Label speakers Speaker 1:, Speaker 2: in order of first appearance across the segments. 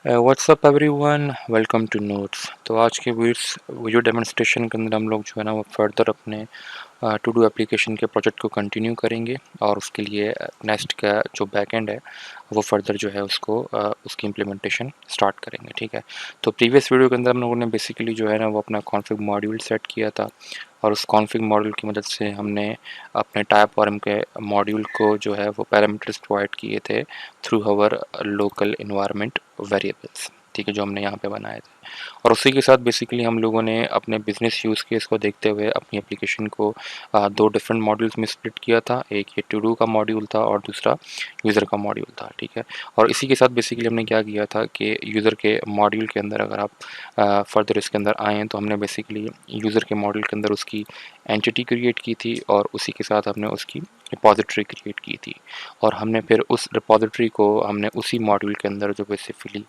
Speaker 1: WhatsApp everyone, welcome to notes. तो आज के वीडियो डेमोन्स्ट्रेशन के अंदर हम लोग जो है ना वो फर्दर अपने टू डू एप्लीकेशन के प्रोजेक्ट को कंटिन्यू करेंगे और उसके लिए नेक्स्ट का जो बैकएंड है वो फर्दर जो है उसको उसकी इम्प्लीमेंटेशन स्टार्ट करेंगे। ठीक है, तो प्रीवियस वीडियो के अंदर हम लोगों ने बेसिकली जो है ना वो अपना कॉन्फ़िग मॉड्यूल सेट किया था और उस कॉन्फ़िग मॉड्यूल की मदद से हमने अपने टाइप ऑरम के मॉड्यूल को जो है वो पैरामीटर्स प्रोवाइड किए थे through our local environment variables. ठीक है, जो हमने यहाँ पे बनाए थे और उसी के साथ बेसिकली हम लोगों ने अपने बिजनेस यूज़ केस को देखते हुए अपनी एप्लीकेशन को दो डिफरेंट मॉड्यूल्स में स्प्लिट किया था। एक ये टू डू का मॉड्यूल था और दूसरा यूज़र का मॉड्यूल था। ठीक है, और इसी के साथ बेसिकली हमने क्या किया था कि यूज़र के मॉड्यूल के अंदर अगर आप फर्दर इसके अंदर आएँ तो हमने बेसिकली यूज़र के मॉड्यूल के अंदर उसकी एंटिटी क्रिएट की थी और उसी के साथ हमने उसकी रिपॉजिटरी क्रिएट की थी और हमने फिर उस रिपॉजिटरी को हमने उसी मॉड्यूल के अंदर जो बेसिकली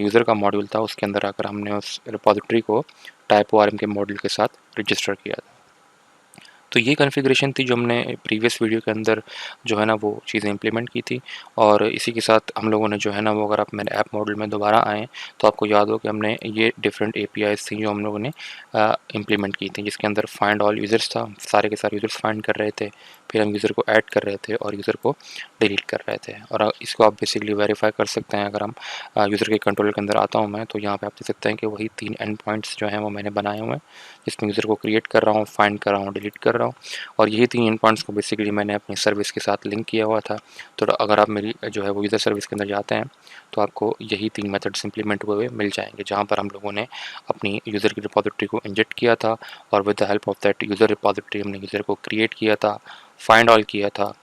Speaker 1: यूज़र का मॉड्यूल था उसके अंदर आकर हमने उस रिपॉजिटरी को टाइप ओ आर एम के मॉड्यूल के साथ रजिस्टर किया था। तो ये कॉन्फ़िगरेशन थी जो हमने प्रीवियस वीडियो के अंदर जो है ना वो चीज़ें इम्प्लीमेंट की थी और इसी के साथ हम लोगों ने जो है ना वो अगर आप मेरे ऐप मॉड्यूल में दोबारा आएँ तो आपको याद हो कि हमने ये डिफरेंट एपीआईज़ थी जो हम लोगों ने इम्प्लीमेंट की थी, जिसके अंदर फाइंड ऑल यूज़र्स था। सारे के सारे यूज़र्स फाइंड कर रहे थे, फिर हम यूज़र को ऐड कर रहे थे और यूज़र को डिलीट कर रहे थे और इसको आप बेसिकली वेरीफाई कर सकते हैं। अगर हम यूज़र के कंट्रोल के अंदर आता हूँ मैं, तो यहाँ पे आप देख सकते हैं कि वही 3 एंड पॉइंट्स जो हैं वो मैंने बनाए हुए हैं, जिसमें यूज़र को क्रिएट कर रहा हूँ, फाइंड कर रहा हूँ, डिलीट कर रहा हूँ और यही 3 एंड पॉइंट्स को बेसिकली मैंने अपनी सर्विस के साथ लिंक किया हुआ था। तो अगर आप मेरी जो है वो यूज़र सर्विस के अंदर जाते हैं तो आपको यही 3 मेथड्स इम्प्लीमेंट हुए हुए मिल जाएँगे, जहाँ पर हम लोगों ने अपनी यूज़र की रिपॉजिटरी को इंजेक्ट किया था और with the help of that user repository हमने यूज़र को क्रिएट किया था, फाइंड ऑल किया था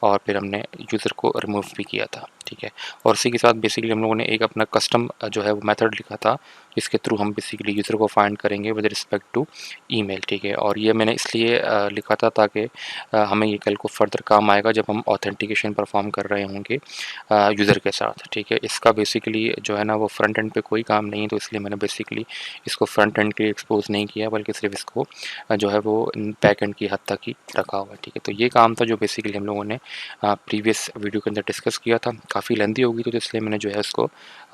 Speaker 1: और फिर हमने यूज़र को रिमूव भी किया था। ठीक है, और इसी के साथ बेसिकली हम लोगों ने एक अपना कस्टम जो है वो मेथड लिखा था, जिसके थ्रू हम बेसिकली यूज़र को फाइंड करेंगे विद रिस्पेक्ट टू ईमेल। ठीक है, और ये मैंने इसलिए लिखा था ताकि हमें ये कल को फर्दर काम आएगा जब हम ऑथेंटिकेशन परफॉर्म कर रहे होंगे यूज़र के साथ। ठीक है, इसका बेसिकली जो है ना वो फ्रंट एंड पे कोई काम नहीं है, तो इसलिए मैंने बेसिकली इसको फ्रंट एंड के लिए एक्सपोज नहीं किया, बल्कि सिर्फ इसको जो है वो बैक एंड की हद तक ही रखा हुआ है। ठीक है, तो ये काम था जो बेसिकली हम लोगों ने प्रीवियस वीडियो के अंदर डिस्कस किया था। काफ़ी लेंथी होगी तो इसलिए मैंने जो है उसको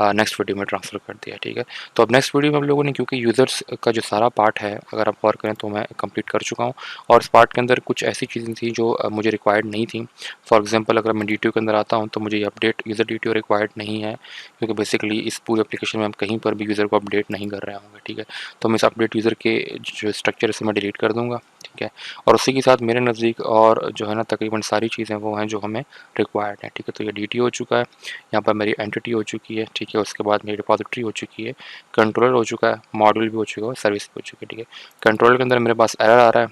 Speaker 1: नेक्स्ट वीडियो में ट्रांसफ़र कर दिया। ठीक है, तो अब नेक्स्ट वीडियो में हम लोगों ने, क्योंकि यूज़र्स का जो सारा पार्ट है अगर आप गौर करें तो मैं कंप्लीट कर चुका हूँ और इस पार्ट के अंदर कुछ ऐसी चीज़ें थी जो मुझे रिक्वायर्ड नहीं थी। फॉर एग्जांपल अगर मैं डीटीओ के अंदर आता हूँ तो मुझे ये अपडेट यूज़र डीटीओ रिक्वायर्ड नहीं है, क्योंकि बेसिकली इस पूरे एप्लीकेशन में हम कहीं पर भी यूज़र को अपडेट नहीं कर रहे होंगे। ठीक है, तो मैं इस अपडेट यूज़र के जो स्ट्रक्चर है इसे मैं डिलीट कर दूँगा। ठीक है, और उसी के साथ मेरे नज़दीक और जो है ना तकरीबन सारी चीज़ें वो हैं जो हमें रिक्वायर्ड हैं। ठीक है, तो ये डीटीओ हो चुका है, यहाँ पर मेरी एंटिटी हो चुकी है। ठीक है, उसके बाद मेरी रिपॉजिटरी हो चुकी है, कंट्रोलर हो चुका है, मॉड्यूल भी हो चुका है, सर्विस भी हो चुकी है। ठीक है, कंट्रोलर के अंदर मेरे पास एरर आ रहा है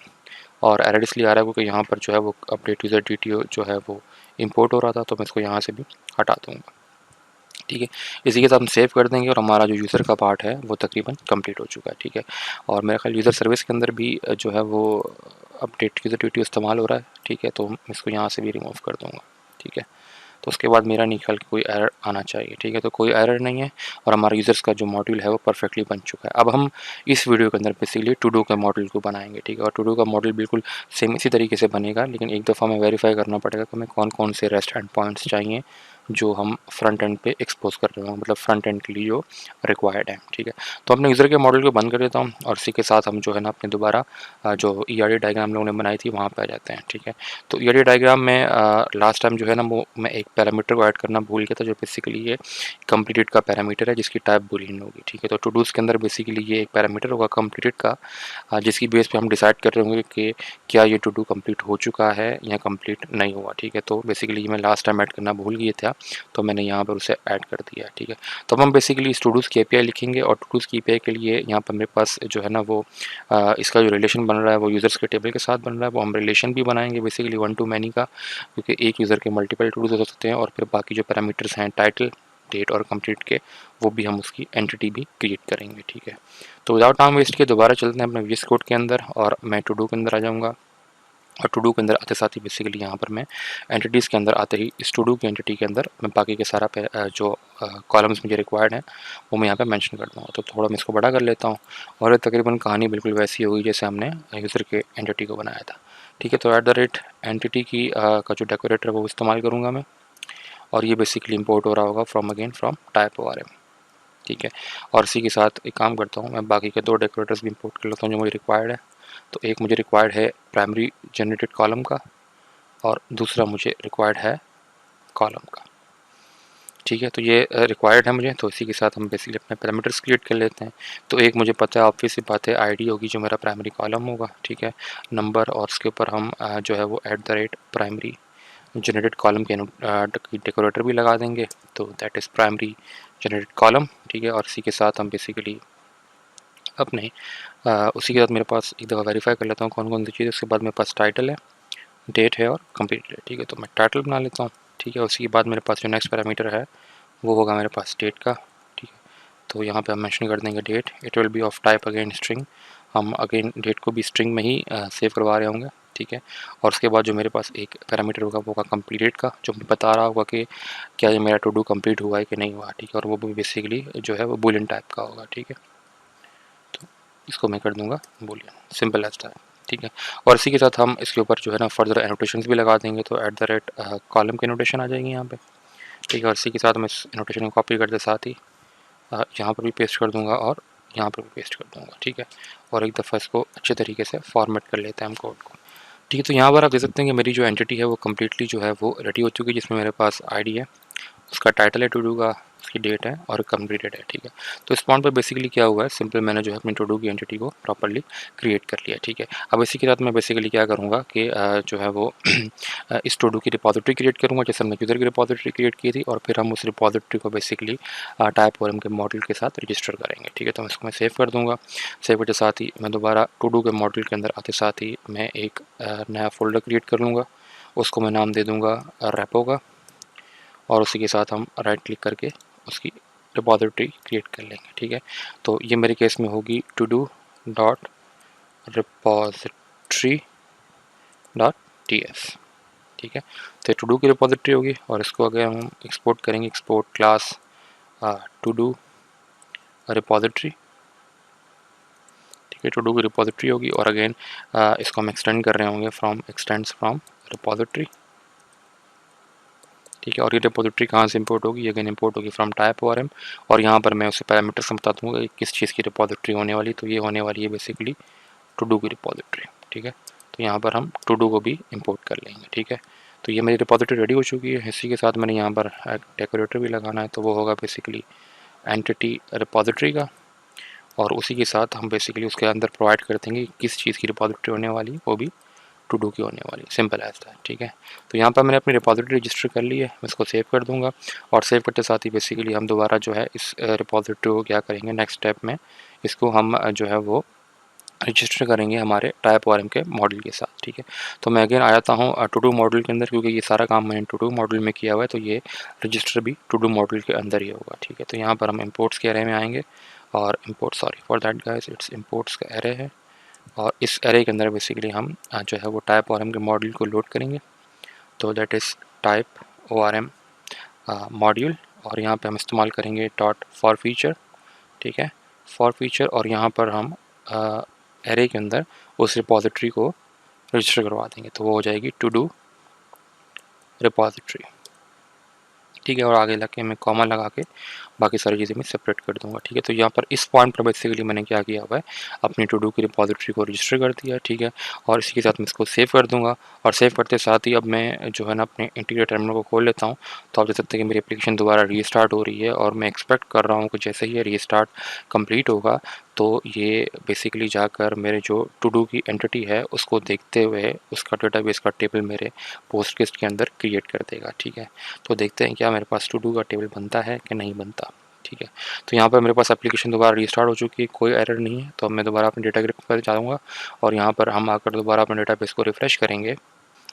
Speaker 1: और एरर इसलिए आ रहा है क्योंकि यहाँ पर जो है वो अपडेट यूज़र डीटीओ जो है वो इंपोर्ट हो रहा था, तो मैं इसको यहाँ से भी हटा दूँगा। ठीक है, इसी के साथ हम सेव कर देंगे और हमारा जो यूज़र का पार्ट है वो तकरीबन कंप्लीट हो चुका है। ठीक है, और मेरा ख्याल यूज़र सर्विस के अंदर भी जो है वो अपडेट यूज़र डीटीओ इस्तेमाल हो रहा है। ठीक है, तो मैं इसको यहाँ से भी रिमूव कर दूँगा। ठीक है, तो उसके बाद मेरा नहीं ख्याल कि कोई एरर आना चाहिए। ठीक है, तो कोई एरर नहीं है और हमारा यूज़र्स का जो मॉड्यूल है वो परफेक्टली बन चुका है। अब हम इस वीडियो के अंदर बेसिकली टू डू के मॉड्यूल को बनाएंगे। ठीक है, और टू डू का मॉड्यूल बिल्कुल सेम इसी तरीके से बनेगा, लेकिन एक दफ़ा हमें वेरीफाई करना पड़ेगा कि हमें कौन कौन से रेस्ट एंड पॉइंट्स चाहिए जो हम फ्रंट एंड पे एक्सपोज कर रहे हो, मतलब फ्रंट एंड के लिए जो रिक्वायर्ड है। ठीक है, तो अपने यूज़र के मॉड्यूल को बंद कर देता हूँ और इसी के साथ हम जो है ना अपने दोबारा जो ईआरडी डायग्राम लोगों ने बनाई थी वहाँ पे आ जाते हैं। ठीक है, तो ईआरडी डायग्राम में लास्ट टाइम जो है ना वो मैं एक पैरामीटर को ऐड करना भूल गया था, जो बेसिकली ये कंप्लीटेड का पैरामीटर है जिसकी टाइप बूलियन होगी। ठीक है, तो टू डूज़ के अंदर बेसिकली ये एक पैरामीटर होगा कंप्लीटेड का, जिसकी बेस पे हम डिसाइड कर रहे होंगे कि क्या ये टू डू कंप्लीट हो चुका है या कंप्लीट नहीं हुआ। ठीक है, तो बेसिकली मैं लास्ट टाइम ऐड करना भूल गया था, तो मैंने यहाँ पर उसे ऐड कर दिया। ठीक है, तो अब हम बेसिकली इस टू डूज़ की एपीआई लिखेंगे और टू डूज़ की एपीआई के लिए यहाँ पर मेरे पास जो है ना वो इसका जो रिलेशन बन रहा है वो यूज़र्स के टेबल के साथ बन रहा है, वो हम रिलेशन भी बनाएंगे बेसिकली वन टू मैनी का, क्योंकि एक यूज़र के मल्टीपल टू डूज़ हो सकते हैं और फिर बाकी जो पैरामीटर्स हैं टाइटल, डेट और कंप्लीट के, वो भी हम उसकी एंटिटी भी क्रिएट करेंगे। ठीक है, तो विदाउट टाइम वेस्ट किए दोबारा चलते हैं अपने वीएस कोड के अंदर और मैं टू डू के अंदर आ जाऊँगा और टू डू के अंदर आते साथ ही बेसिकली यहाँ पर मैं एंटिटीज़ के अंदर आते ही इस टू डू की एंटिटी के अंदर मैं बाकी के सारा जो कॉलम्स मुझे रिक्वायर्ड हैं वो मैं यहाँ पे मेंशन कर दूँगा। तो थोड़ा मैं इसको बड़ा कर लेता हूँ और ये तकरीबन कहानी बिल्कुल वैसी होगी जैसे हमने यूज़र के एंटिटी को बनाया था। ठीक है, तो एट द रेट एंटिटी की का जो डेकोरेटर है वो इस्तेमाल करूँगा मैं और ये बेसिकली इंपोर्ट हो रहा होगा from again from type O R M. ठीक है। और इसी के साथ एक काम करता हूँ, मैं बाकी के 2 डेकोरेटर्स भी इंपोर्ट कर लेता हूँ जो मुझे रिक्वायर्ड है। तो एक मुझे रिक्वायर्ड है प्राइमरी जनरेटेड कॉलम का और दूसरा मुझे रिक्वायर्ड है कॉलम का। ठीक है, तो ये रिक्वायर्ड है मुझे, तो इसी के साथ हम बेसिकली अपने पैरामीटर्स क्रिएट कर लेते हैं। तो एक मुझे पता है, ऑब्वियस सी बात है, आईडी होगी जो मेरा प्राइमरी कॉलम होगा, ठीक है, नंबर, और उसके ऊपर हम जो है वो @प्राइमरी जनरेटेड कॉलम के डेकोरेटर भी लगा देंगे, तो that is primary generated column. ठीक है, और इसी के साथ हम बेसिकली अपने उसी के साथ मेरे पास एक दफ़ा वेरीफाई कर लेता हूँ कौन कौन सी चीज़। उसके बाद मेरे पास टाइटल है, डेट है और कंप्लीट है। ठीक है, तो मैं टाइटल बना लेता हूँ। ठीक है, उसके बाद मेरे पास जो नेक्स्ट पैरामीटर है वो होगा मेरे पास डेट का। ठीक है, तो यहाँ पे हम मेंशन कर देंगे date. It will be of type again string, हम अगेन डेट को भी स्ट्रिंग में ही सेव करवा रहे होंगे। ठीक है, और उसके बाद जो मेरे पास एक पैरामीटर होगा वो होगा कंप्लीटेड का, जो बता रहा होगा कि क्या ये मेरा टू डू कंप्लीट हुआ है कि नहीं हुआ। ठीक है, और वो भी बेसिकली जो है वो बूलियन टाइप का होगा। ठीक है, तो इसको मैं कर दूंगा बूलियन, सिंपल एज दैट। ठीक है, और इसी के साथ हम इसके ऊपर जो है ना फर्दर एनोटेशंस भी लगा देंगे, तो कॉलम की एनोटेशन आ जाएगी यहाँ पे। ठीक है, और इसी के साथ मैं इस एनोटेशन को कॉपी करते साथ ही यहाँ पर भी पेस्ट कर दूंगा और यहाँ पर भी पेस्ट कर दूंगा। ठीक है, और एक दफ़ा इसको अच्छे तरीके से फॉर्मेट कर लेते हैं हम कोड को। ठीक है, तो यहाँ पर आप देख सकते हैं कि मेरी जो एंटिटी है वो कम्प्लीटली जो है वो रेडी हो चुकी है, जिसमें मेरे पास आईडी है, उसका टाइटल है टू डू का, उसकी डेट है और कंप्लीटेड है। ठीक है, तो इस पॉइंट पर बेसिकली क्या हुआ है, सिंपल मैंने जो है अपनी टू डू की एंटिटी को प्रॉपर्ली क्रिएट कर लिया। ठीक है, अब इसी के साथ मैं बेसिकली क्या करूँगा कि जो है वो इस टू डू की रिपॉजिटरी क्रिएट करूँगा, जैसे हमने यूज़र की रिपॉजिटरी क्रिएट की थी, और फिर हम उस रिपॉजिटरी को बेसिकली टाइप और के मॉडल के साथ रजिस्टर करेंगे। ठीक है, तो इसको मैं सेव कर दूँगा। सेव करते साथ ही मैं दोबारा टू डू के मॉडल के अंदर आते साथ ही मैं एक नया फ़ोल्डर क्रिएट कर लूँगा, उसको मैं नाम दे दूँगा रेपो का, और उसी के साथ हम राइट क्लिक करके उसकी रिपॉजिटरी क्रिएट कर लेंगे। ठीक है, तो ये मेरे केस में होगी to do dot repository dot T S. ठीक है, तो टू डू की रिपॉजिटरी होगी, और इसको अगर हम एक्सपोर्ट करेंगे, export class to do repository. ठीक है, टू डू की रिपॉजिटरी होगी, और अगेन इसको हम एक्सटेंड कर रहे होंगे फ्रॉम एक्सटेंड्स फ्रॉम रिपॉजिटरी। ठीक है, और ये रिपॉजिटरी कहाँ से इंपोर्ट होगी, अगेन इंपोर्ट होगी फ्रॉम टाइप ORM, और यहाँ पर मैं उसे पैरामीटर्स बता दूँगा किस चीज़ की रिपॉजिटरी होने वाली, तो ये होने वाली है बेसिकली टू डू की रिपॉजिटरी। ठीक है, तो यहाँ पर हम टू डू को भी इंपोर्ट कर लेंगे। ठीक है, तो ये मेरी रिपॉजिटरी रेडी हो चुकी है। इसी के साथ मैंने यहाँ पर एक डेकोरेटर भी लगाना है, तो वो होगा बेसिकली एंटिटी रिपॉजिटरी का, और उसी के साथ हम बेसिकली उसके अंदर प्रोवाइड कर देंगे किस चीज़ की रिपॉजिटरी होने वाली है, वो भी टू डू की होने वाली, सिंपल एज दैट। ठीक है, तो यहाँ पर मैंने अपनी रिपॉजिटरी रजिस्टर कर ली है, मैं इसको सेव कर दूंगा, और सेव करते साथ ही बेसिकली हम दोबारा जो है इस रिपॉजिटरी को क्या करेंगे, नेक्स्ट स्टेप में इसको हम जो है वो रजिस्टर करेंगे हमारे टाइप ORM के मॉडल के साथ। ठीक है, तो मैं अगेन आ जाता हूँ टू डू मॉडल के अंदर, क्योंकि ये सारा काम मैंने टू डू मॉडल में किया हुआ है, तो ये रजिस्टर भी टू डू मॉडल के अंदर ही होगा। ठीक है, तो यहाँ पर हम इम्पोर्ट्स के एरे में आएंगे, और import, sorry for that guys, it's imports का एरे है, और इस एरे के अंदर बेसिकली हम जो है वो टाइप ORM के मॉड्यूल को लोड करेंगे, तो that is type ORM module, और यहाँ पे हम इस्तेमाल करेंगे डॉट फॉर फीचर। ठीक है, फॉर फीचर, और यहाँ पर हम एरे के अंदर उस रिपॉजिटरी को रजिस्टर करवा देंगे, तो वो हो जाएगी टू डू रिपॉजिटरी। ठीक है, और आगे लगे मैं कॉमा लगा के बाकी सारी चीज़ें मैं सेपरेट कर दूंगा। ठीक है, तो यहाँ पर इस पॉइंट पर बेसिकली मैंने क्या किया हुआ है, अपनी टू डू की रिपॉजिटरी को रजिस्टर कर दिया। ठीक है, और इसी के साथ मैं इसको सेव कर दूंगा, और सेव करते साथ ही अब मैं जो है ना अपने इंटीग्रेटेड टर्मिनल को खोल लेता हूँ, तो आप देख सकते हैं कि मेरी एप्लीकेशन दोबारा रीस्टार्ट हो रही है, और मैं एक्सपेक्ट कर रहा हूँ कि जैसे ही ये रीस्टार्ट कंप्लीट होगा तो ये बेसिकली जाकर मेरे जो टू डू की एंटिटी है उसको देखते हुए उसका डेटाबेस का टेबल मेरे पोस्टग्रेस्ट के अंदर क्रिएट कर देगा। ठीक है, तो देखते हैं क्या मेरे पास टू डू का टेबल बनता है कि नहीं बनता। ठीक है, तो यहाँ पर मेरे पास एप्लीकेशन दोबारा रीस्टार्ट हो चुकी है, कोई एरर नहीं है, तो अब मैं दोबारा अपने डेटाबेस पर जाऊँगा, और यहाँ पर हम आकर दोबारा अपने डेटाबेस को रिफ्रेश करेंगे,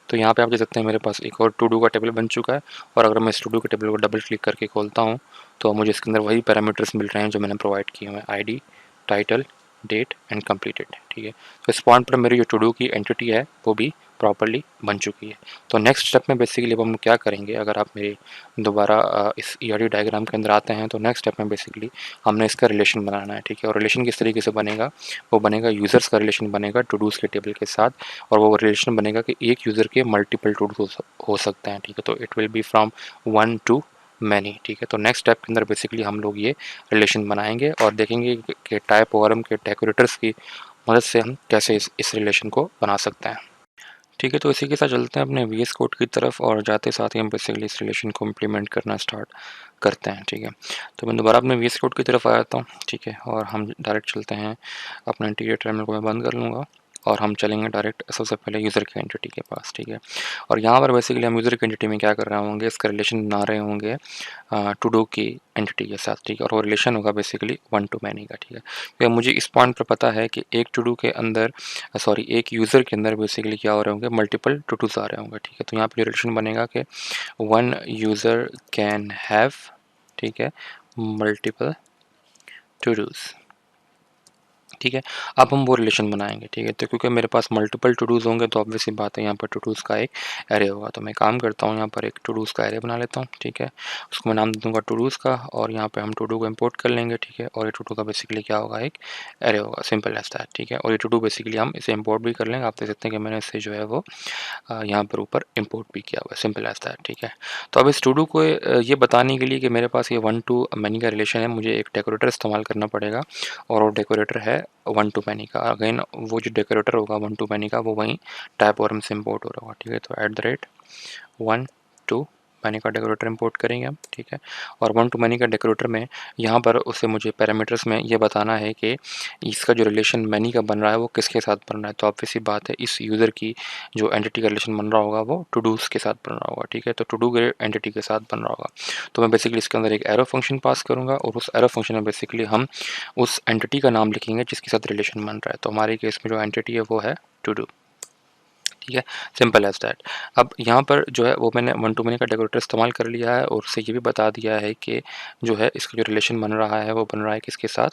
Speaker 1: तो यहाँ पे आप देख सकते हैं मेरे पास एक और टू डू का टेबल बन चुका है, और अगर मैं इस टू डू के टेबल को डबल क्लिक करके खोलता हूँ तो मुझे इसके अंदर वही पैरामीटर्स मिल रहे हैं जो मैंने प्रोवाइड किए हुए हैं, ID, title, date and completed. ठीक है, तो इस पॉइंट पर मेरी जो टू डू की एंटिटी है वो भी प्रॉपर्ली बन चुकी है। तो नेक्स्ट स्टेप में बेसिकली अब हम क्या करेंगे, अगर आप मेरे दोबारा इस ERD डायग्राम के अंदर आते हैं, तो नेक्स्ट स्टेप में बेसिकली हमने इसका रिलेशन बनाना है। ठीक है, और रिलेशन किस तरीके से बनेगा, वो बनेगा यूज़र्स का रिलेशन बनेगा टू डूज़ के टेबल के साथ, और वो रिलेशन बनेगा कि एक यूज़र के मल्टीपल टू डू हो सकते हैं। ठीक है, तो it will B from 1 to many, ठीक है। तो नेक्स्ट स्टेप के अंदर बेसिकली हम लोग ये रिलेशन बनाएंगे और देखेंगे कि टाइप ओआरएम के डेकोरेटर्स की मदद से हम कैसे इस रिलेशन को बना सकते हैं, ठीक है। तो इसी के साथ चलते हैं अपने वीएस कोड की तरफ और जाते साथ ही हम बेसिकली इस रिलेशन को इम्प्लीमेंट करना स्टार्ट करते हैं, ठीक है। तो मैं दोबारा अपने वीएस कोड की तरफ आ जाता हूँ, ठीक है, और हम डायरेक्ट चलते हैं अपना इंटीरियर टर्मिनल को मैं बंद कर लूँगा और हम चलेंगे डायरेक्ट सबसे पहले यूज़र की एंटिटी के पास, ठीक है। और यहाँ पर बेसिकली हम यूज़र की एंटिटी में क्या कर रहे होंगे, इसका रिलेशन बना रहे होंगे टू डू की एंटिटी के साथ, ठीक है। और वो रिलेशन होगा बेसिकली वन टू मैनी का, ठीक है। तो मुझे इस पॉइंट पर पता है कि एक टू डू के अंदर एक यूज़र के अंदर बेसिकली क्या हो रहे होंगे, मल्टीपल टू डूज आ रहे होंगे, ठीक है। तो यहाँ पर रिलेशन बनेगा कि वन यूज़र कैन हैव, ठीक है, मल्टीपल टू डूज, ठीक है। अब हम वो रिलेशन बनाएंगे, ठीक है। तो क्योंकि मेरे पास मल्टीपल टू डूज़ होंगे तो ऑब्वियस सी बात है यहाँ पर टू डूज़ का एक एरे होगा। तो मैं काम करता हूँ, यहाँ पर एक टू डूज़ का एरे बना लेता हूँ, ठीक है। उसको मैं नाम दे दूँगा टू डूज़ का और यहाँ पे हम टू डू को इम्पोर्ट कर लेंगे, ठीक है। और ये टू डू का बेसिकली क्या होगा, एक एरे होगा, सिंपल एज दैट, ठीक है। और ये टू डू बेसिकली हम इसे इम्पोर्ट भी कर लेंगे। आप देख सकते हैं कि मैंने इसे जो है वो यहाँ पर ऊपर इम्पोर्ट भी किया हुआ है, सिंपल एज दैट, ठीक है। तो अब इस टू डू को ये बताने के लिए कि मेरे पास ये वन टू मैनी का रिलेशन है, मुझे एक डेकोरेटर इस्तेमाल करना पड़ेगा और वो डेकोरेटर है वन टू मैनी का। अगेन वो जो डेकोरेटर होगा वन टू मैनी का वो वहीं टाइप ओआरएम से इम्पोर्ट हो रहा होगा, ठीक है। तो eight the rate one two many का डेकोरेटर इंपोर्ट करेंगे हम, ठीक है। और वन टू मैनी का डेकोरेटर में यहाँ पर उसे मुझे पैरामीटर्स में ये बताना है कि इसका जो रिलेशन मैनी का बन रहा है वो किसके साथ बन रहा है। तो ऑब्वियस सी बात है इस यूज़र की जो एंटिटी का रिलेशन बन रहा होगा वो टू डूज़ के साथ बन रहा होगा, ठीक है। तो टू डू के एंटिटी के साथ बन रहा होगा। तो मैं बेसिकली इसके अंदर एक एरो फंक्शन पास करूँगा और उस एरो फंक्शन में बेसिकली हम उस एंटिटी का नाम लिखेंगे जिसके साथ रिलेशन बन रहा है। तो हमारे केस में जो एंटिटी है वो है टू डू, ठीक है, सिंपल एज दैट। अब यहाँ पर जो है वो मैंने वन टू मैनी का डेकोरेटर इस्तेमाल कर लिया है और उससे ये भी बता दिया है कि जो है इसका जो रिलेशन बन रहा है वो बन रहा है किसके साथ,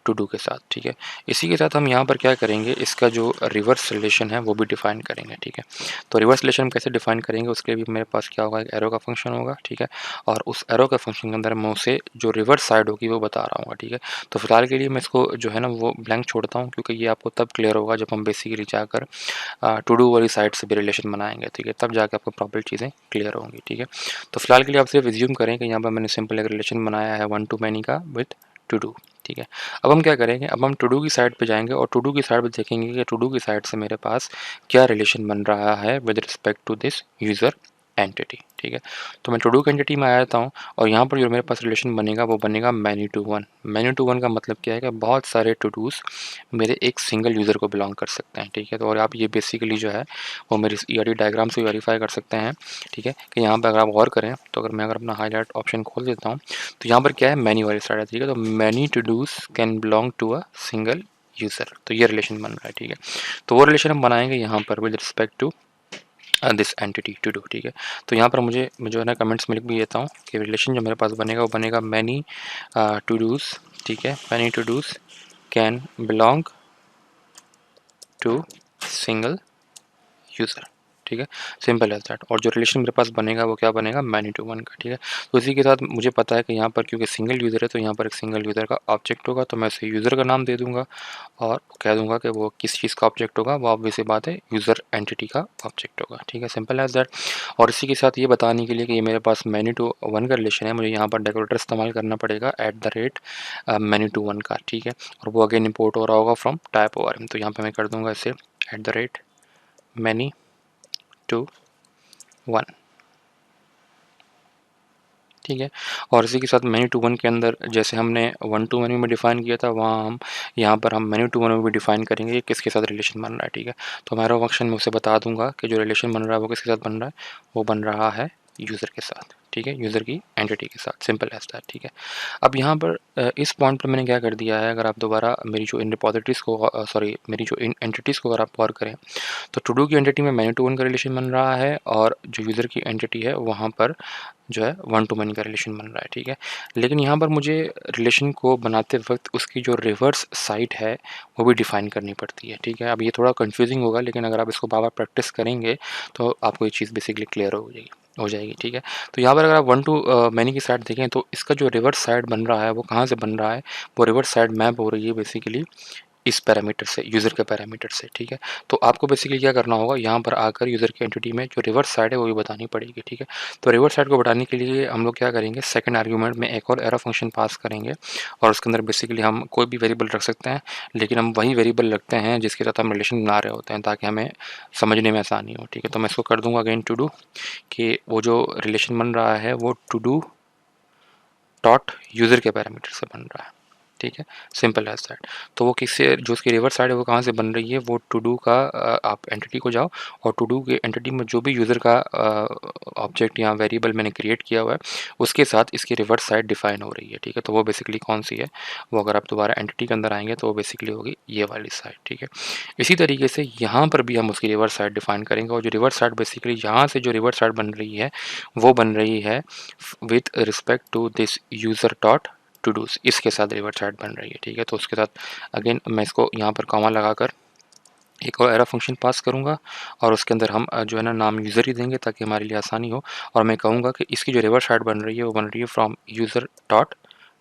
Speaker 1: टू डू के साथ, ठीक है। इसी के साथ हम यहाँ पर क्या करेंगे, इसका जो रिवर्स रिलेशन है वो भी डिफाइन करेंगे, ठीक है। तो रिवर्स रिलेशन हम कैसे डिफाइन करेंगे, उसके लिए भी मेरे पास क्या होगा, एक एरो का फंक्शन होगा, ठीक है। और उस एरो का फंक्शन के अंदर मैं उसे जो रिवर्स साइड होगी वो बता रहा हूँ, ठीक है। तो फिलहाल के लिए मैं इसको जो है ना वो ब्लैंक छोड़ता हूँ क्योंकि ये आपको तब क्लियर होगा जब हम बेसिकली जाकर टू डू वाली साइड से भी रिलेशन बनाएंगे, ठीक है। तब जाके आपको प्रॉपर चीज़ें क्लियर होंगी, ठीक है। तो फिलहाल के लिए आप सिर्फ एज्यूम करें कि यहाँ पर मैंने सिंपल एक रिलेशन बनाया है वन टू मैनी का विथ टू डू, ठीक है। अब हम क्या करेंगे, अब हम टू डू की साइड पे जाएंगे और टू डू की साइड पे देखेंगे कि टू डू की साइड से मेरे पास क्या रिलेशन बन रहा है with respect to this user entity, ठीक है। तो मैं टू डू की एंटिटी में आ जाता हूँ और यहाँ पर जो मेरे पास रिलेशन बनेगा वो बनेगा many to one. Many to one का मतलब क्या है कि बहुत सारे टू डूज़ मेरे एक सिंगल यूज़र को बिलोंग कर सकते हैं, ठीक है। तो और आप ये बेसिकली जो है वो मेरी ईआरडी डायग्राम से वेरीफाई कर सकते हैं, ठीक है। कि यहाँ पर अगर आप गौर करें तो अगर मैं अपना हाईलाइट ऑप्शन खोल देता हूँ तो यहाँ पर क्या है, मैनी वाली साइड है, ठीक है। तो many to dos can belong to a single user, तो ये रिलेशन बन रहा है, ठीक है। तो वो रिलेशन हम बनाएंगे यहाँ पर with respect to this entity to do, ठीक है। तो यहाँ पर मुझे जो है ना कमेंट्स में लिख भी देता हूँ कि रिलेशन जो मेरे पास बनेगा वो बनेगा मैनी टू डूज़, ठीक है। Many to dos can belong to single user, ठीक है, सिंपल एज दैट। और जो रिलेशन मेरे पास बनेगा वो क्या बनेगा, मैनी टू वन का, ठीक है। तो इसी के साथ मुझे पता है कि यहाँ पर क्योंकि सिंगल यूज़र है तो यहाँ पर एक सिंगल यूज़र का ऑब्जेक्ट होगा, तो मैं इसे यूज़र का नाम दे दूंगा और कह दूंगा कि वो किस चीज़ का ऑब्जेक्ट होगा, वो ऑब्वियस सी बात है यूज़र एंटिटी का ऑब्जेक्ट होगा, ठीक है, सिंपल एज दैट। और इसी के साथ ये बताने के लिए कि ये मेरे पास मैनी टू वन का रिलेशन है, मुझे यहाँ पर डेकोरेटर इस्तेमाल करना पड़ेगा at the rate many to one का, ठीक है। और वो अगेन इंपोर्ट हो रहा होगा फ्रॉम टाइप ओआरएम, तो यहाँ पर मैं कर दूंगा इसे at the rate many to one, ठीक है। और इसी के साथ मैनी टू वन के अंदर जैसे हमने वन टू मैनी में डिफाइन किया था वहाँ हम यहाँ पर हम मैनी टू वन में भी डिफाइन करेंगे कि किसके साथ रिलेशन बन रहा है, ठीक है। तो हमारा फंक्शन में उसे बता दूंगा कि जो रिलेशन बन रहा है वो किसके साथ बन रहा है, वो बन रहा है यूज़र के साथ, ठीक है, यूज़र की एंटिटी के साथ, सिंपल एज दैट, ठीक है। अब यहाँ पर इस पॉइंट पर मैंने क्या कर दिया है, अगर आप दोबारा मेरी जो इन रिपोजिटरीज़ को मेरी जो इन एंटिटीज़ को अगर आप गौर करें तो टू डू की एंटिटी में मैनी टू वन का रिलेशन बन रहा है और जो यूज़र की एंटिटी है वहाँ पर जो है वन टू मैनी का रिलेशन बन रहा है, ठीक है। लेकिन यहाँ पर मुझे रिलेशन को बनाते वक्त उसकी जो रिवर्स साइड है वो भी डिफ़ाइन करनी पड़ती है, ठीक है। अब ये थोड़ा कंफ्यूजिंग होगा लेकिन अगर आप इसको बार-बार प्रैक्टिस करेंगे तो आपको ये चीज़ बेसिकली क्लियर हो जाएगी, ठीक है। तो यहाँ पर अगर आप वन टू मैनी की साइड देखें तो इसका जो रिवर्स साइड बन रहा है वो कहाँ से बन रहा है, वो रिवर्स साइड मैप हो रही है बेसिकली इस पैरामीटर से, यूज़र के पैरामीटर से, ठीक है। तो आपको बेसिकली क्या करना होगा, यहाँ पर आकर यूज़र की एंटिटी में जो रिवर्स साइड है वो भी बतानी पड़ेगी, ठीक है। तो रिवर्स साइड को बताने के लिए हम लोग क्या करेंगे, सेकंड आर्गुमेंट में एक और एरो फंक्शन पास करेंगे और उसके अंदर बेसिकली हम कोई भी वेरिएबल रख सकते हैं, लेकिन हम वही वेरिएबल रखते हैं जिसके साथ हम रिलेशन बना रहे होते हैं, ताकि हमें समझने में आसानी हो, ठीक है। तो मैं इसको कर दूंगा अगेन टू डू, कि वो जो रिलेशन बन रहा है वो टू डू डॉट यूज़र के पैरामीटर से बन रहा है, ठीक है, सिंपल एज दैट। तो वो किससे, जो उसकी रिवर्स साइड है वो कहाँ से बन रही है, वो टू डू का आप एंटिटी को जाओ और टू डू के एंटिटी में जो भी यूज़र का ऑब्जेक्ट या वेरिएबल मैंने क्रिएट किया हुआ है उसके साथ इसकी रिवर्स साइड डिफाइन हो रही है, ठीक है। तो वो बेसिकली कौन सी है, वो अगर आप दोबारा एंटिटी के अंदर आएंगे तो वो बेसिकली होगी ये वाली साइड, ठीक है। इसी तरीके से यहाँ पर भी हम उसकी रिवर्स साइड डिफाइन करेंगे और जो रिवर्स साइड बेसिकली यहाँ से जो रिवर्स साइड बन रही है वो बन रही है with respect to this user dot to dos, इसके साथ रिवर्स साइड बन रही है, ठीक है। तो उसके साथ अगेन मैं इसको यहाँ पर कॉमा लगाकर एक और एरो फंक्शन पास करूँगा और उसके अंदर हम जो है ना नाम यूज़र ही देंगे ताकि हमारे लिए आसानी हो, और मैं कहूँगा कि इसकी जो रिवर्स साइड बन रही है वो बन रही है from user dot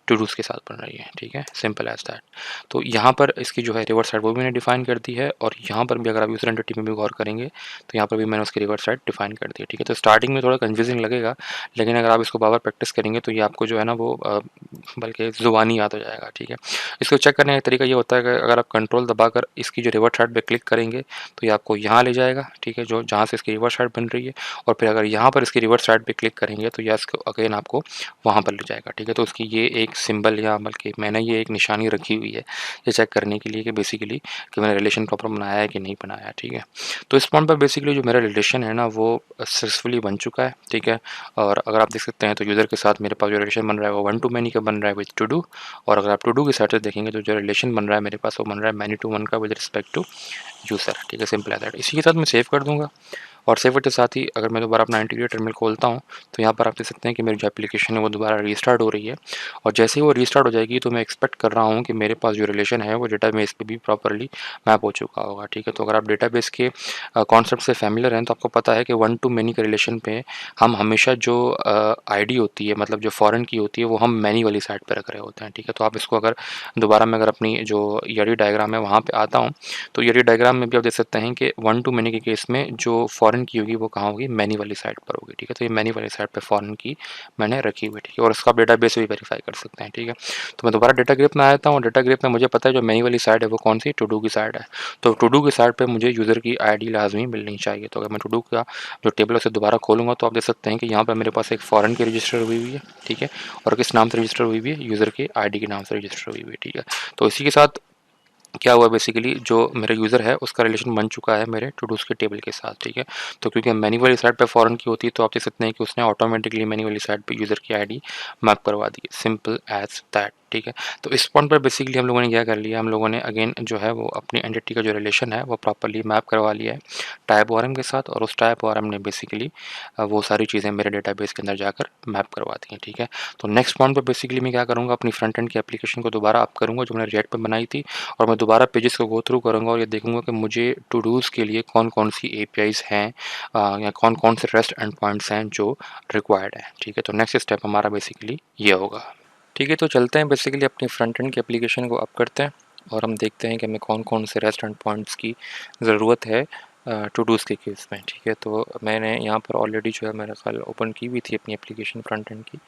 Speaker 1: to dos के साथ बन रही है, ठीक है, सिंपल एज दैट। तो यहाँ पर इसकी जो है रिवर्स साइड वो भी मैंने डिफाइन कर दी है और यहाँ पर भी अगर आप यूज़र एंटिटी में भी गौर करेंगे तो यहाँ पर भी मैंने उसकी रिवर्स साइड डिफाइन कर दी है, ठीक है। तो स्टार्टिंग में थोड़ा कन्फ्यूजिंग लगेगा, लेकिन अगर आप इसको बार बार प्रैक्टिस करेंगे तो ये आपको जो है ना वो बल्कि ज़ुबानी याद हो जाएगा, ठीक है। इसको चेक करने का तरीका ये होता है कि अगर आप कंट्रोल दबाकर इसकी जो रिवर्स साइड पे क्लिक करेंगे तो ये आपको यहाँ ले जाएगा, ठीक है, जो जहाँ से इसकी रिवर्स साइड बन रही है, और फिर अगर यहाँ पर इसकी रिवर्स साइड पे क्लिक करेंगे तो ये इसको अगेन आपको वहाँ पर ले जाएगा, ठीक है। तो उसकी ये एक सिंबल या बल्कि मैंने ये एक निशानी रखी हुई है ये चेक करने के लिए कि बेसिकली कि मैंने रिलेशन प्रॉपर बनाया है कि नहीं बनाया, ठीक है। तो इस पॉइंट पर बेसिकली जो मेरा रिलेशन है ना वो सक्सेसफुली बन चुका है, ठीक है। और अगर आप देख सकते हैं तो यूज़र के साथ मेरे पास जो रिलेशन बन रहा है वो वन टू मैनी का बन रहा है विद टू डू, और अगर आप टू डू की साइड से देखेंगे तो जो रिलेशन बन रहा है मेरे पास वो बन रहा है मैनी टू वन का विद रिस्पेक्ट टू यूज़र, ठीक है, सिंपल एज दैट। इसी के साथ मैं सेव कर दूँगा और सेव करते साथ ही अगर मैं दोबारा अपना इंटीग्रेटेड टर्मिनल खोलता हूँ तो यहाँ पर आप देख सकते हैं कि मेरी जो एप्लीकेशन है वो दोबारा रीस्टार्ट हो रही है, और जैसे ही वो रीस्टार्ट हो जाएगी तो मैं एक्सपेक्ट कर रहा हूँ कि मेरे पास जो रिलेशन है वो डेटाबेस पे भी प्रॉपर्ली मैप हो चुका होगा, ठीक है। तो अगर आप डेटाबेस के कॉन्सेप्ट से फैमिलियर हैं तो आपको पता है कि वन टू मैनी के रिलेशन पे हम हमेशा जो आईडी होती है, मतलब जो फॉरेन की होती है, वो हम मैनी वाली साइड पर रख रहे होते हैं, ठीक है। तो आप इसको अगर दोबारा मैं अगर अपनी जो ईआरडी डायग्राम है वहाँ पे आता हूँ तो ईआरडी डायग्राम में भी आप देख सकते हैं कि वन टू मैनी के केस में जो फॉरेन की होगी वो कहाँ होगी, मैनी वाली साइड पर होगी, ठीक है। तो ये मैनी वाली साइड पर फॉरेन की मैंने रखी हुई, ठीक है, और इसका आप डेटाबेस भी वेरीफाई कर सकते हैं, ठीक है। तो मैं दोबारा डेटा ग्रिप में आता हूँ, डेटा ग्रिप में मुझे पता है जो मैनी वाली साइड है वो कौन सी, टू डू की साइड है। तो टू डू की साइड पे मुझे यूज़र की आईडी लाजमी मिलनी चाहिए। तो अगर मैं टू डू का जो टेबल है उसे दोबारा खोलूँगा तो आप देख सकते हैं कि यहाँ पर मेरे पास एक फॉरेन की रजिस्टर हुई हुई है, ठीक है, और किस नाम से रजिस्टर हुई हुई है, यूज़र की आईडी के नाम से रजिस्टर हुई हुई है, ठीक है। तो इसी के साथ क्या हुआ बेसिकली जो मेरा यूज़र है उसका रिलेशन बन चुका है मेरे टू डूज़ के टेबल के साथ, ठीक है। तो क्योंकि मैनी वाली साइड पे फॉरेन की होती है तो आप देख सकते हैं कि उसने ऑटोमेटिकली मैनी वाली साइड पे यूज़र की आईडी मैप करवा दी है, सिंपल एज दैट, ठीक है। तो इस पॉइंट पर बेसिकली हम लोगों ने क्या कर लिया, हम लोगों ने अगेन जो है वो अपनी एंटिटी का जो रिलेशन है वो प्रॉपर्ली मैप करवा लिया है टाइप ओआरएम के साथ, और उस टाइप ओआरएम ने बेसिकली वो सारी चीज़ें मेरे डेटाबेस के अंदर जाकर मैप करवा दी हैं, ठीक है। तो नेक्स्ट पॉइंट पर बेसिकली मैं क्या करूँगा, अपनी फ्रंट एंड की एप्लीकेशन को दोबारा अप करूँगा जो मैंने रिएक्ट पर बनाई थी, और मैं दोबारा पेजेस को गो थ्रू करूँगा और ये देखूँगा कि मुझे टू डूज़ के लिए कौन-कौन सी एपीआईज़ हैं या कौन-कौन से रेस्ट एंड पॉइंट्स हैं जो रिक्वायर्ड हैं, ठीक है। तो नेक्स्ट स्टेप हमारा बेसिकली ये होगा, ठीक है। तो चलते हैं बेसिकली अपनी फ्रंट एंड की एप्लीकेशन को अप करते हैं और हम देखते हैं कि हमें कौन-कौन से रेस्ट एंड पॉइंट्स की ज़रूरत है टू डूज़ के केस में, ठीक है। तो मैंने यहाँ पर ऑलरेडी जो है मेरा ख्याल ओपन की हुई थी अपनी एप्लीकेशन फ्रंट एंड की,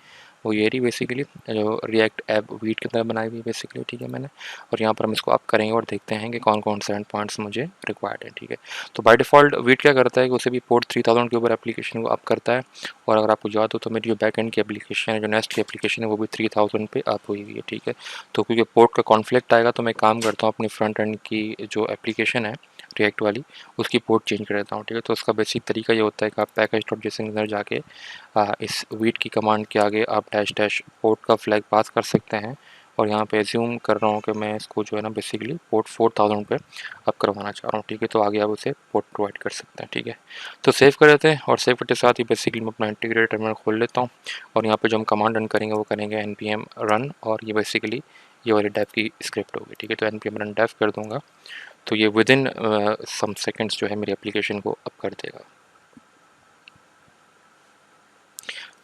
Speaker 1: वो ये रही बेसिकली जो रिएक्ट ऐप वीट के अंदर बनाई हुई बेसिकली, ठीक है, मैंने। और यहाँ पर हम इसको अप करेंगे और देखते हैं कि कौन कौन से एंड पॉइंट्स मुझे रिक्वायर्ड है, ठीक है। तो बाय डिफ़ॉल्ट वीट क्या करता है कि उसे भी पोर्ट 3000 के ऊपर एप्लीकेशन को अप करता है, और अगर आपको याद हो तो मेरी जो बैक एंड की एप्लीकेशन है, जो नेस्ट की एप्लीकेशन है, वो भी 3000 पे अप हुई हुई है, ठीक है। तो क्योंकि पोर्ट का कॉन्फ्लिक्ट आएगा तो मैं काम करता हूँ अपनी फ्रंट एंड की जो एप्लीकेशन है रिएक्ट वाली उसकी पोर्ट चेंज कर देता हूँ, ठीक है। तो उसका बेसिक तरीका ये होता है कि आप पैकेज डॉट जेसन के अंदर जाके इस वीट की कमांड के आगे आप डैश डैश पोर्ट का फ्लैग पास कर सकते हैं, और यहाँ पे एज्यूम कर रहा हूँ कि मैं इसको जो है ना बेसिकली पोर्ट 4000 पे अप करवाना चाह रहा हूँ, ठीक है। तो आगे आप उसे पोर्ट प्रोवाइड कर सकते हैं, ठीक है। तो सेव कर देते हैं, और सेव करते साथ ही बेसिकली मैं अपना इंटीग्रेटेड टर्मिनल खोल लेता हूँ, और यहाँ पे जो हम कमांड रन करेंगे वो करेंगे npm रन, और ये बेसिकली ये वाली डेव की स्क्रिप्ट होगी, ठीक है। तो npm रन डेव कर दूँगा तो ये विद इन सम सेकेंड्स जो है मेरी एप्लीकेशन को अप कर देगा,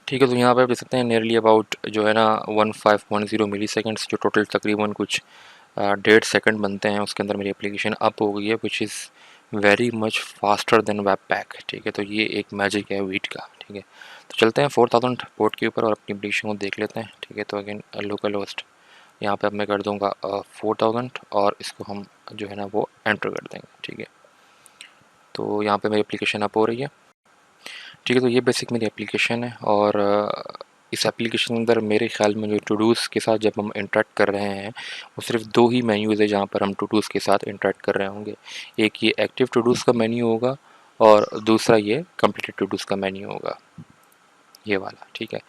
Speaker 1: ठीक है। तो यहाँ पे आप देख सकते हैं नियरली अबाउट जो है ना 1510 मिली सेकेंड्स, जो टोटल तकरीबन कुछ 1.5 सेकंड बनते हैं उसके अंदर मेरी एप्लीकेशन अप हो गई है, which is very much faster than web pack. ठीक है, तो ये एक मैजिक है वीट का। ठीक है, तो चलते हैं 4000 पोर्ट के ऊपर और अपनी एप्लीकेशन को देख लेते हैं। ठीक है, तो अगेन लोकल होस्ट यहाँ पे अब मैं कर दूँगा 4000 और इसको हम जो है ना वो एंटर कर देंगे। ठीक है, तो यहाँ पे मेरी एप्लीकेशन अप हो रही है। ठीक है, तो ये बेसिक मेरी एप्लीकेशन है और इस एप्लीकेशन के अंदर मेरे ख्याल में जो टू डूज़ के साथ जब हम इंटरेक्ट कर रहे हैं वो सिर्फ 2 ही मेन्यूज़ है जहाँ पर हम टू डूज़ के साथ इंटरेक्ट कर रहे होंगे। एक ये एक्टिव टू डूज़ का मेन्यू होगा और दूसरा ये कंप्लीटेड टू डूज़ का मेन्यू होगा, ये वाला। ठीक है,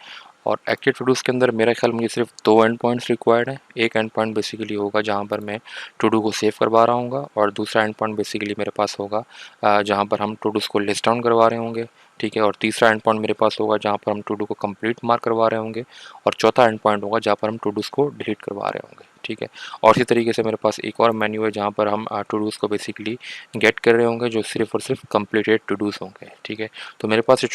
Speaker 1: और एक्टिव टू डूज़ के अंदर मेरे ख्याल में सिर्फ 2 एंड पॉइंट्स रिक्वायर्ड हैं। एक एंड पॉइंट बेसिकली होगा जहाँ पर मैं टू डू को सेव करवा रहा हूँगा और दूसरा एंड पॉइंट बेसिकली मेरे पास होगा जहाँ पर हम टू डूज़ को लिस्ट डाउन करवा रहे होंगे। ठीक है, और तीसरा एंड पॉइंट मेरे पास होगा जहाँ पर हम टू डू को कंप्लीट मार्क करवा रहे होंगे और चौथा एंड पॉइंट होगा जहाँ पर हम टू डूज़ को डिलीट करवा रहे होंगे। ठीक है, और इसी तरीके से मेरे पास एक और मेन्यू है जहाँ पर हम टू डूज़ को बेसिकली गेट कर रहे होंगे जो सिर्फ और सिर्फ कंप्लीटेड टू डूज़ होंगे। ठीक है, तो मेरे पास ये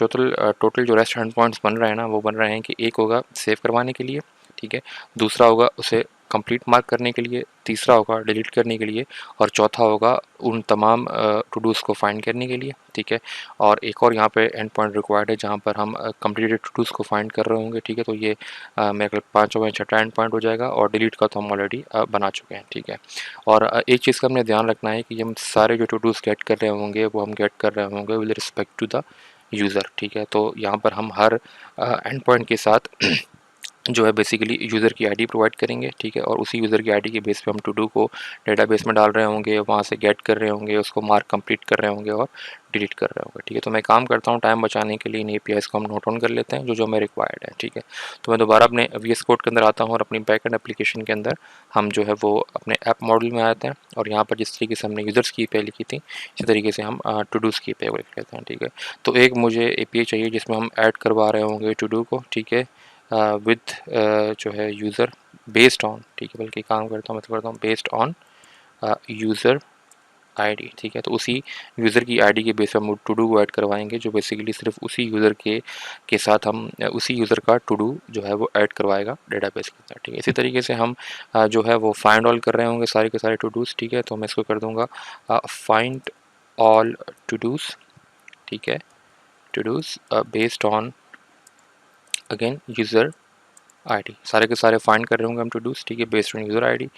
Speaker 1: टोटल जो रेस्ट एंड पॉइंट्स बन रहे हैं ना वो बन रहे हैं कि एक होगा सेव करवाने के लिए। ठीक है, दूसरा होगा उसे कंप्लीट मार्क करने के लिए, तीसरा होगा डिलीट करने के लिए और चौथा होगा उन तमाम टू डूज़ को फाइंड करने के लिए। ठीक है, और एक और यहाँ पे एंड पॉइंट रिक्वायर्ड है जहाँ पर हम कंप्लीटेड टू डूज़ को फाइंड कर रहे होंगे। ठीक है, तो ये मेरे ख्याल पाँचवा या छठा एंड पॉइंट हो जाएगा और डिलीट का तो हम ऑलरेडी बना चुके हैं। ठीक है, और एक चीज़ का हमने ध्यान रखना है कि हम सारे जो टू डूज़ गेट कर रहे होंगे वो हम गेट कर रहे होंगे with respect to the user. ठीक है, तो यहाँ पर हम हर एंड पॉइंट के साथ जो है बेसिकली यूज़र की आईडी प्रोवाइड करेंगे। ठीक है, और उसी यूज़र की आईडी के बेस पे हम टू डू को डेटाबेस में डाल रहे होंगे, वहाँ से गेट कर रहे होंगे, उसको मार्क कंप्लीट कर रहे होंगे और डिलीट कर रहे होंगे। ठीक है, तो मैं काम करता हूँ टाइम बचाने के लिए इन एपीआईज़ को हम नोट ऑन कर लेते हैं जो जो हमें रिक्वायर्ड है। ठीक है, तो मैं दोबारा अपने वीएस कोड के अंदर आता हूँ और अपनी बैकएंड एप्लीकेशन के अंदर हम जो है वो अपने ऐप मॉडल में आते हैं और यहाँ पर जिस तरीके से हमने यूज़र्स की एपीआई लिखी थी इसी तरीके से हम टू डूज़ की एपीआई को लिख लेते हैं। ठीक है, तो एक मुझे एपीआई चाहिए जिसमें हम ऐड करवा रहे होंगे टू डू को। ठीक है, विथ जो है यूज़र बेस्ड ऑन। ठीक है, बल्कि काम करता हूँ मैं तो करता हूँ बेस्ड ऑन यूज़र आईडी। ठीक है, तो उसी यूज़र की आईडी के बेस पर हम टू डू को ऐड करवाएंगे जो बेसिकली सिर्फ उसी यूज़र के साथ हम उसी यूज़र का टू डू जो है वो ऐड करवाएगा डेटाबेस के अंदर। ठीक है, इसी तरीके से हम जो है वो फाइंड ऑल कर रहे होंगे सारे के सारे टू डूज़। ठीक है, तो मैं इसको कर दूँगा फाइंड ऑल टू डूज़। ठीक है, to dos based on again user ID, सारे के सारे फाइंड कर रहे होंगे हम टू डूज़। ठीक है, बेस्ड ऑन यूज़र आईडी।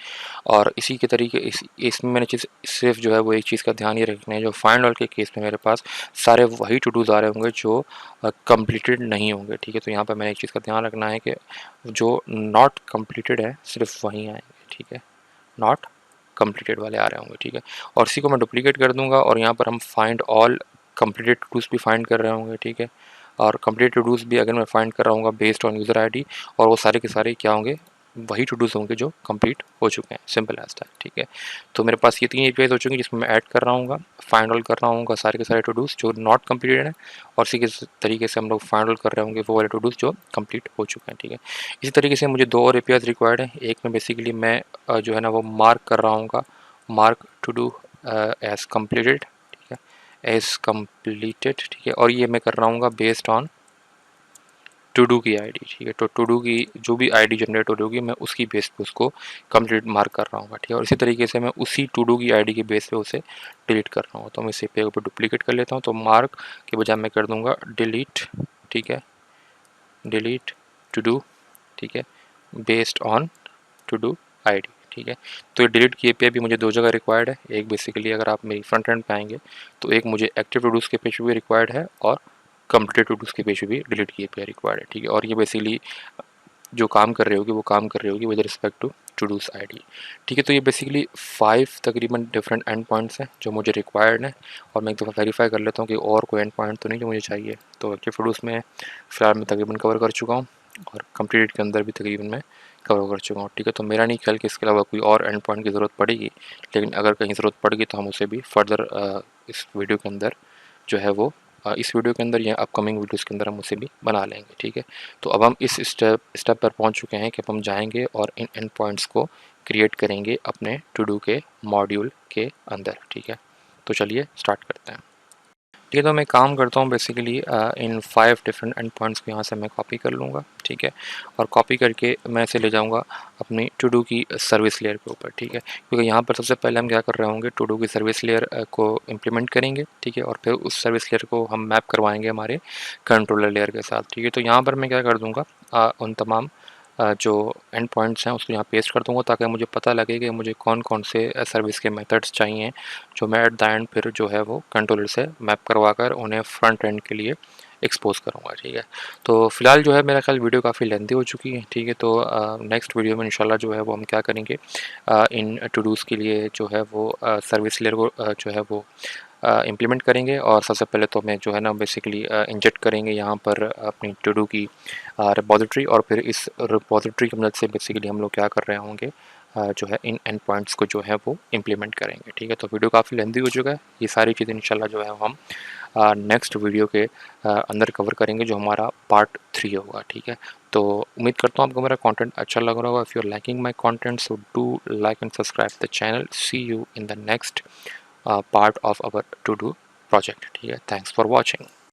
Speaker 1: और इसी के तरीके इसमें मैंने चीज़ सिर्फ जो है वो एक चीज़ का ध्यान ये रखना है, जो फाइंड ऑल के केस में मेरे पास सारे वही टू डूज़ आ रहे होंगे जो कंप्लीटेड नहीं होंगे। ठीक है, तो यहाँ पर मैंने एक चीज़ का ध्यान रखना है कि जो नॉट कंप्लीटेड है सिर्फ वहीं आएंगे। ठीक है, नॉट कंप्लीटेड वाले आ रहे होंगे। ठीक है, और इसी को मैं डुप्लीकेट कर दूंगा और यहाँ पर हम find all completed to dos भी फाइंड कर रहे होंगे। ठीक है, और कंप्लीट टू डूज़ भी अगर मैं फाइंड कर रहा हूँ बेस्ड ऑन यूज़र आईडी और वो सारे के सारे क्या होंगे वही टू डूज़ होंगे जो कंप्लीट हो चुके हैं। Simple as that. ठीक है, तो मेरे पास ये 3 एपीआईज़ हो चुकी हैं जिसमें मैं ऐड कर रहा हूँ, फाइंड ऑल कर रहा हूँ सारे के सारे टू डूज़ जो नॉट कंप्लीटेड हैं और इसी के तरीके से हम लोग फाइंड ऑल कर रहे होंगे वो वाले टू डूज़ जो कंप्लीट हो चुके हैं। ठीक है, इसी तरीके से मुझे 2 और एपीआईज़ रिक्वायर्ड है। एक में बेसिकली मैं जो है ना वो मार्क कर रहा हूँ mark to do as completed. ठीक है, एज कम्प्लीटेड। ठीक है, और ये मैं कर रहा हूँ बेस्ड ऑन टू डू की आईडी। ठीक है, तो टू डू की जो भी आईडी जनरेट हो रही मैं उसकी बेस पे उसको कंप्लीट मार्क कर रहा हूँ। ठीक है, और इसी तरीके से मैं उसी टू डू की आईडी के बेस पे उसे डिलीट कर रहा हूँ। तो मैं इसे पे ऊपर डुप्लीकेट कर लेता हूँ, तो मार्क के बजाय मैं कर दूंगा डिलीट। ठीक है, डिलीट टू डू। ठीक है, based on to do ID. ठीक है, तो ये डिलीट की एपीआई भी मुझे 2 जगह रिक्वायर्ड है। एक बेसिकली अगर आप मेरी फ्रंट एंड पे आएंगे तो एक मुझे एक्टिव टू डूज़ के पेज पे भी रिक्वायर्ड है और कंप्लीटेड टू डूज़ के पेज पे भी डिलीट की एपीआई रिक्वायर्ड है। ठीक है, और ये बेसिकली जो काम कर रही होगी वो काम कर रही होगी with respect to dos ID. ठीक है, तो ये बेसिकली 5 तकरीबन डिफरेंट एंड पॉइंट्स हैं जो मुझे रिक्वायर्ड हैं और मैं एक दफ़ा वेरीफाई कर लेता हूँ कि और कोई एंड पॉइंट तो नहीं जो मुझे चाहिए। तो एक्टिव टू डूज़ में फ़िलहाल मैं तकरीबन कवर कर चुका हूँ और कंप्लीटेड के अंदर भी तकरीबन मैं कवर कर चुका हूँ। ठीक है, तो मेरा नहीं ख्याल कि इसके अलावा कोई और एंड पॉइंट की ज़रूरत पड़ेगी, लेकिन अगर कहीं ज़रूरत पड़ गई तो हम उसे भी फर्दर इस वीडियो के अंदर जो है वो इस वीडियो के अंदर या अपकमिंग वीडियोज़ के अंदर हम उसे भी बना लेंगे। ठीक है, तो अब हम इस स्टेप पर पहुंच चुके हैं कि अब हम जाएंगे और इन एंड पॉइंट्स को क्रिएट करेंगे अपने टू डू के मॉड्यूल के अंदर। ठीक है, तो चलिए स्टार्ट करते हैं। ठीक है, तो मैं काम करता हूँ basically in 5 different and points को यहाँ से मैं कॉपी कर लूँगा, ठीक है, और कॉपी करके मैं इसे ले जाऊँगा अपनी टू डू की सर्विस लेयर के ऊपर, ठीक है, क्योंकि यहाँ पर सबसे पहले हम क्या कर रहे होंगे, टू डू की सर्विस लेयर को इम्प्लीमेंट करेंगे, ठीक है, और फिर उस सर्विस लेयर को हम मैप करवाएंगे हमारे कंट्रोलर लेयर के साथ, ठीक है। तो यहाँ पर मैं क्या कर दूँगा, उन तमाम जो एंड पॉइंट्स हैं उसको यहाँ पेस्ट कर दूँगा, ताकि मुझे पता लगे कि मुझे कौन-कौन से सर्विस के मेथड्स चाहिए, जो मैं एट द एंड फिर जो है वो कंट्रोलर से मैप करवा कर उन्हें फ्रंट एंड के लिए एक्सपोज़ करूँगा, ठीक है। तो फिलहाल जो है मेरा ख्याल वीडियो काफ़ी लेंथी हो चुकी है, ठीक है। तो नेक्स्ट वीडियो में इंशाल्लाह जो है वो हम क्या करेंगे, इन टू डूज़ के लिए जो है वो सर्विस लेयर को जो है वो इम्प्लीमेंट करेंगे, और सबसे पहले तो मैं जो है ना बेसिकली इंजेक्ट करेंगे यहाँ पर अपनी टू डू की रिपॉजिटरी, और फिर इस रिपॉजिटरी की मदद से बेसिकली हम लोग क्या कर रहे होंगे, जो है इन एंड पॉइंट्स को जो है वो इम्प्लीमेंट करेंगे, ठीक है। तो वीडियो काफ़ी लेंथी हो चुका है, ये सारी चीज़ें इंशाल्लाह जो है हम नेक्स्ट वीडियो के अंदर कवर करेंगे, जो हमारा पार्ट 3 होगा, ठीक है। तो उम्मीद करता हूँ आपको मेरा कंटेंट अच्छा लग रहा होगा। If you are liking my content, so do like and subscribe the channel. See you in the next part of our to do project, ठीक है। Thanks for watching.